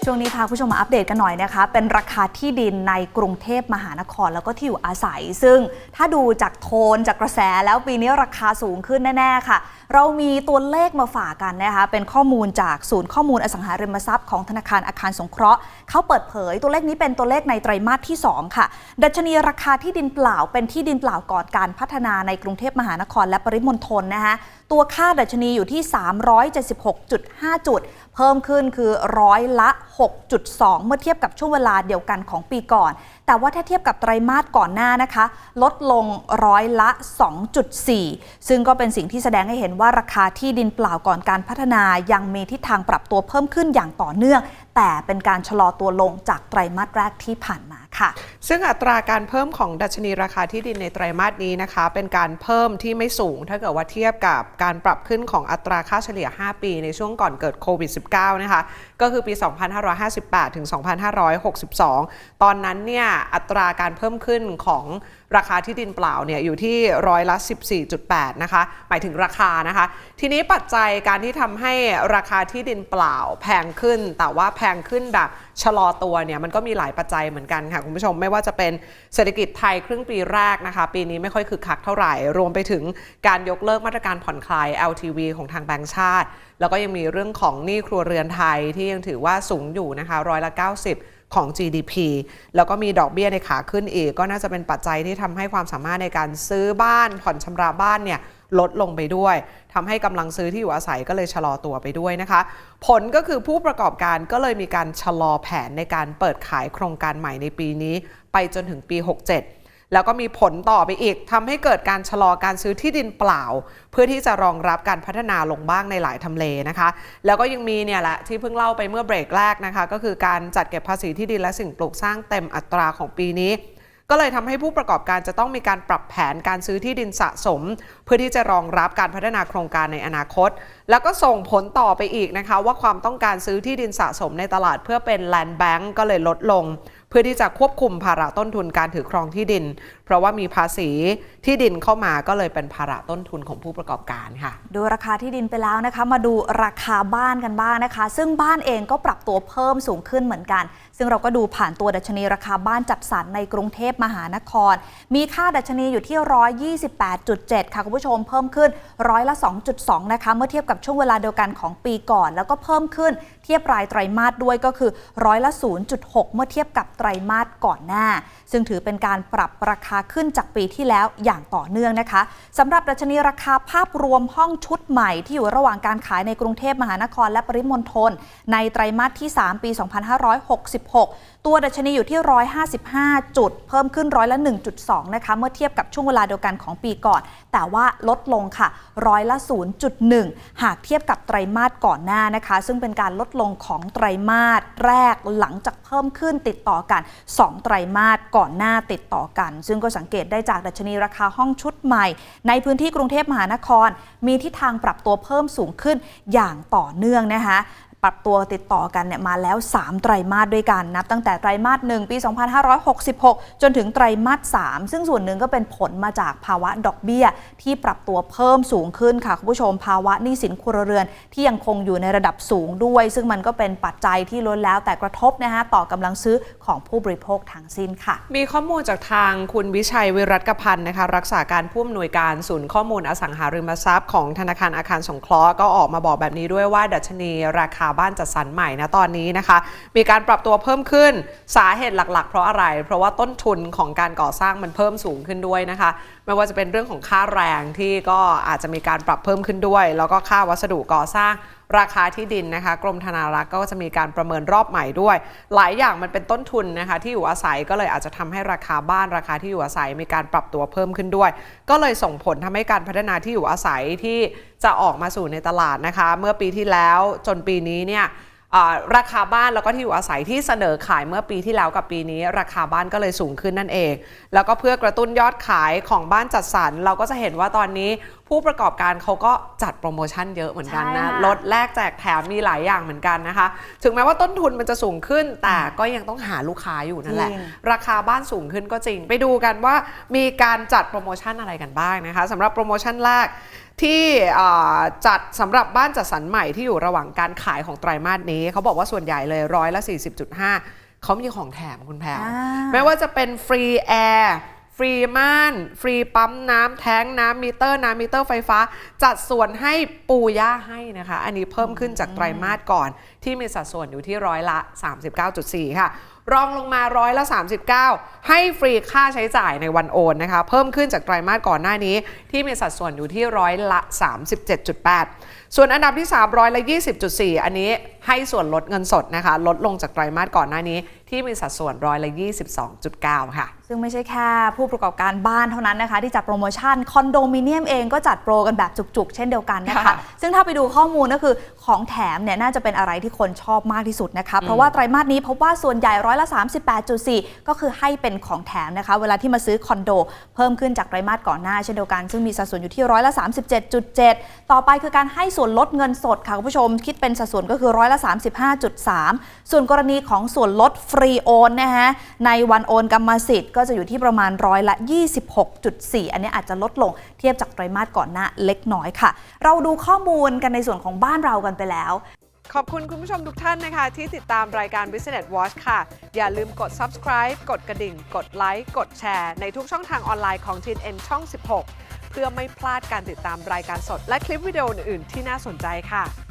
ช่วงนี้พาผู้ชมมาอัปเดตกันหน่อยนะคะเป็นราคาที่ดินในกรุงเทพมหานครแล้วก็ที่อยู่อาศัยซึ่งถ้าดูจากโทนจากกระแสแล้วปีนี้ราคาสูงขึ้นแน่ๆค่ะเรามีตัวเลขมาฝากกันนะคะเป็นข้อมูลจากศูนย์ข้อมูลอสังหาริมทรัพย์ของธนาคารอาคารสงเคราะห์เขาเปิดเผยตัวเลขนี้เป็นตัวเลขในไตรมาสที่2ค่ะดัชนีราคาที่ดินเปล่าเป็นที่ดินเปล่าก่อนการพัฒนาในกรุงเทพมหานครและปริมณฑลนะคะตัวค่าดัชนีอยู่ที่ 376.5 จุดเพิ่มขึ้นคือร้อยละ 6.2 เมื่อเทียบกับช่วงเวลาเดียวกันของปีก่อนแต่ว่าถ้าเทียบกับไตรมาสก่อนหน้านะคะลดลงร้อยละ 2.4 ซึ่งก็เป็นสิ่งที่แสดงให้เห็นว่าราคาที่ดินเปล่าก่อนการพัฒนายังมีทิศทางปรับตัวเพิ่มขึ้นอย่างต่อเนื่องแต่เป็นการชะลอตัวลงจากไตรมาสแรกที่ผ่านมาค่ะซึ่งอัตราการเพิ่มของดัชนีราคาที่ดินในไตรมาสนี้นะคะเป็นการเพิ่มที่ไม่สูงถ้าเกิดว่าเทียบกับการปรับขึ้นของอัตราค่าเฉลี่ย5ปีในช่วงก่อนเกิดโควิด -19 นะคะก็คือปี 2558 ถึง 2562 ตอนนั้นเนี่ยอัตราการเพิ่มขึ้นของราคาที่ดินเปล่าเนี่ยอยู่ที่ร้อยละ 14.8 นะคะหมายถึงราคานะคะทีนี้ปัจจัยการที่ทำให้ราคาที่ดินเปล่าแพงขึ้นแต่ว่าแพงขึ้นแบบชะลอตัวเนี่ยมันก็มีหลายปัจจัยเหมือนกันค่ะคุณผู้ชมไม่ว่าจะเป็นเศรษฐกิจไทยครึ่งปีแรกนะคะปีนี้ไม่ค่อยคึกคักเท่าไหร่รวมไปถึงการยกเลิกมาตรการผ่อนคลาย LTV ของทางแบงก์ชาติแล้วก็ยังมีเรื่องของหนี้ครัวเรือนไทยที่ยังถือว่าสูงอยู่นะคะร้อยละ 90ของ GDP แล้วก็มีดอกเบี้ยในขาขึ้นอีกก็น่าจะเป็นปัจจัยที่ทำให้ความสามารถในการซื้อบ้านผ่อนชำระบ้านเนี่ยลดลงไปด้วยทำให้กำลังซื้อที่อยู่อาศัยก็เลยชะลอตัวไปด้วยนะคะผลก็คือผู้ประกอบการก็เลยมีการชะลอแผนในการเปิดขายโครงการใหม่ในปีนี้ไปจนถึงปี 67แล้วก็มีผลต่อไปอีกทำให้เกิดการชะลอการซื้อที่ดินเปล่าเพื่อที่จะรองรับการพัฒนาลงบ้างในหลายทำเลนะคะแล้วก็ยังมีเนี่ยแหละที่เพิ่งเล่าไปเมื่อเบรกแรกนะคะก็คือการจัดเก็บภาษีที่ดินและสิ่งปลูกสร้างเต็มอัตราของปีนี้ก็เลยทำให้ผู้ประกอบการจะต้องมีการปรับแผนการซื้อที่ดินสะสมเพื่อที่จะรองรับการพัฒนาโครงการในอนาคตแล้วก็ส่งผลต่อไปอีกนะคะว่าความต้องการซื้อที่ดินสะสมในตลาดเพื่อเป็น Land Bank ก็เลยลดลงเพื่อที่จะควบคุมภาระต้นทุนการถือครองที่ดินเพราะว่ามีภาษีที่ดินเข้ามาก็เลยเป็นภาระต้นทุนของผู้ประกอบการค่ะดูราคาที่ดินไปแล้วนะคะมาดูราคาบ้านกันบ้างนะคะซึ่งบ้านเองก็ปรับตัวเพิ่มสูงขึ้นเหมือนกันซึ่งเราก็ดูผ่านตัวดัชนีราคาบ้านจัดสรรในกรุงเทพมหานครมีค่าดัชนีอยู่ที่ 128.7 ค่ะคุณผู้ชมเพิ่มขึ้นร้อยละ 2.2 นะคะเมื่อเทียบกับช่วงเวลาเดียวกันของปีก่อนแล้วก็เพิ่มขึ้นเทียบรายไตรมาสด้วยก็คือร้อยละ 0.6 เมื่อเทียบกับไตรมาสก่อนหน้าซึ่งถือเป็นการปรับราคาขึ้นจากปีที่แล้วอย่างต่อเนื่องนะคะสำหรับดัชนีราคาภาพรวมห้องชุดใหม่ที่อยู่ระหว่างการขายในกรุงเทพมหานครและปริมณฑลในไตรมาสที่3ปี 2566 ตัวดัชนีอยู่ที่ 155 จุดเพิ่มขึ้นร้อยละ 1.2 นะคะเมื่อเทียบกับช่วงเวลาเดียวกันของปีก่อนแต่ว่าลดลงค่ะร้อยละ 0.1 หากเทียบกับไตรมาสก่อนหน้านะคะซึ่งเป็นการลดลงของไตรมาสแรกหลังจากเพิ่มขึ้นติดต่อกัน2ไตรมาสก่อนหน้าติดต่อกันซึ่งก็สังเกตได้จากดัชนีราคาห้องชุดใหม่ในพื้นที่กรุงเทพมหานครมีทิศทางปรับตัวเพิ่มสูงขึ้นอย่างต่อเนื่องนะคะปรับตัวติดต่อกันเนี่ยมาแล้ว3ไตรมาสด้วยกันนับตั้งแต่ไตรมาส1ปี 2566 จนถึงไตรมาส3ซึ่งส่วนหนึ่งก็เป็นผลมาจากภาวะดอกเบี้ยที่ปรับตัวเพิ่มสูงขึ้นค่ะคุณผู้ชมภาวะหนี้สินครัวเรือนที่ยังคงอยู่ในระดับสูงด้วยซึ่งมันก็เป็นปัจจัยที่ล้วนแล้วแต่กระทบนะคะต่อกำลังซื้อของผู้บริโภคทั้งสิ้นค่ะมีข้อมูลจากทางคุณวิชัยวิรัตกพันธ์นะคะรักษาการผู้อำนวยการศูนย์ข้อมูลอสังหาริมทรัพย์ของธนาคารอาคารสงเคราะห์ก็ออกมาบอกแบบนี้ด้วยว่าดัชนีราคาบ้านจัดสรรใหม่นะตอนนี้นะคะมีการปรับตัวเพิ่มขึ้นสาเหตุหลักๆเพราะอะไรเพราะว่าต้นทุนของการก่อสร้างมันเพิ่มสูงขึ้นด้วยนะคะไม่ว่าจะเป็นเรื่องของค่าแรงที่ก็อาจจะมีการปรับเพิ่มขึ้นด้วยแล้วก็ค่าวัสดุก่อสร้างราคาที่ดินนะคะกรมธนารักษ์ก็จะมีการประเมินรอบใหม่ด้วยหลายอย่างมันเป็นต้นทุนนะคะที่อยู่อาศัยก็เลยอาจจะทำให้ราคาบ้านราคาที่อยู่อาศัยมีการปรับตัวเพิ่มขึ้นด้วยก็เลยส่งผลทำให้การพัฒนาที่อยู่อาศัยที่จะออกมาสู่ในตลาดนะคะเมื่อปีที่แล้วจนปีนี้เนี่ยราคาบ้านแล้วก็ที่อยู่อาศัยที่เสนอขายเมื่อปีที่แล้วกับปีนี้ราคาบ้านก็เลยสูงขึ้นนั่นเองแล้วก็เพื่อกระตุ้นยอดขายของบ้านจัดสรรเราก็จะเห็นว่าตอนนี้ผู้ประกอบการเขาก็จัดโปรโมชั่นเยอะเหมือนกันนะลดแลกแจกแถมมีหลายอย่างเหมือนกันนะคะถึงแม้ว่าต้นทุนมันจะสูงขึ้นแต่ก็ยังต้องหาลูกค้าอยู่นั่นแหละราคาบ้านสูงขึ้นก็จริงไปดูกันว่ามีการจัดโปรโมชั่นอะไรกันบ้างนะคะสำหรับโปรโมชั่นแรก ที่จัดสำหรับบ้านจัดสรรใหม่ที่อยู่ระหว่างการขายของไตรมาสนี้เขาบอกว่าส่วนใหญ่เลย40.5%เขามีของแถมคุณแพรวไม่ว่าจะเป็นฟรีแอร์ฟรีม่านฟรีปั๊มน้ำแท้งน้ำมิเตอร์ไฟฟ้าจัดส่วนให้ปูย่าให้นะคะอันนี้เพิ่มขึ้นจากไตรมาสก่อนที่มีสัดส่วนอยู่ที่39.4%ค่ะรองลงมา39%ให้ฟรีค่าใช้จ่ายในวันโอนนะคะเพิ่มขึ้นจากไตรมาสก่อนหน้านี้ที่มีสัดส่วนอยู่ที่37.8%ส่วนอันดับที่20.4%อันนี้ให้ส่วนลดเงินสดนะคะลดลงจากไตรมาสก่อนหน้านี้ที่มีสัดส่วน22.9%ค่ะซึ่งไม่ใช่แค่ผู้ประกอบการบ้านเท่านั้นนะคะที่จัดโปรโมชั่นคอนโดมิเนียมเองก็จัดโปรกันแบบจุกๆเช่นเดียวกันนะคะซึ่งถ้าไปดูข้อมูลก็คือของแถมเนี่ยน่าจะเป็นอะไรที่คนชอบมากที่สุดนะคะเพราะว่าไตรมาสนี้พบว่าส่วนใหญ่38.4%ก็คือให้เป็นของแถมนะคะเวลาที่มาซื้อคอนโดเพิ่มขึ้นจากไตรมาสก่อนหน้าเช่นเดียวกันซึ่งมีสัดส่วนอยู่ที่37.7%ต่อไปคือการให้ส่วนลดเงินสดค่ะคุณผู้ชมคิดเป็นสัดส่วนก็คือ35.3%ส่วนกรณีของส่วนลดฟรีโอนนะคะในวันโอนกรรมสิทธิ์ก็จะอยู่ที่ประมาณ26.4%อันนี้อาจจะลดลงเทียบจากไตรมาสก่อนหน้าเล็กน้อยค่ะเราดูข้อมูลกันในส่วนของบ้านเรากันไปแล้วขอบคุณคุณผู้ชมทุกท่านนะคะที่ติดตามรายการ Business Watch ค่ะอย่าลืมกด subscribe กดกระดิ่งกดไลค์กดแชร์ในทุกช่องทางออนไลน์ของ TNN ช่อง 16 เพื่อไม่พลาดการติดตามรายการสดและคลิปวิดีโออื่นๆที่น่าสนใจค่ะ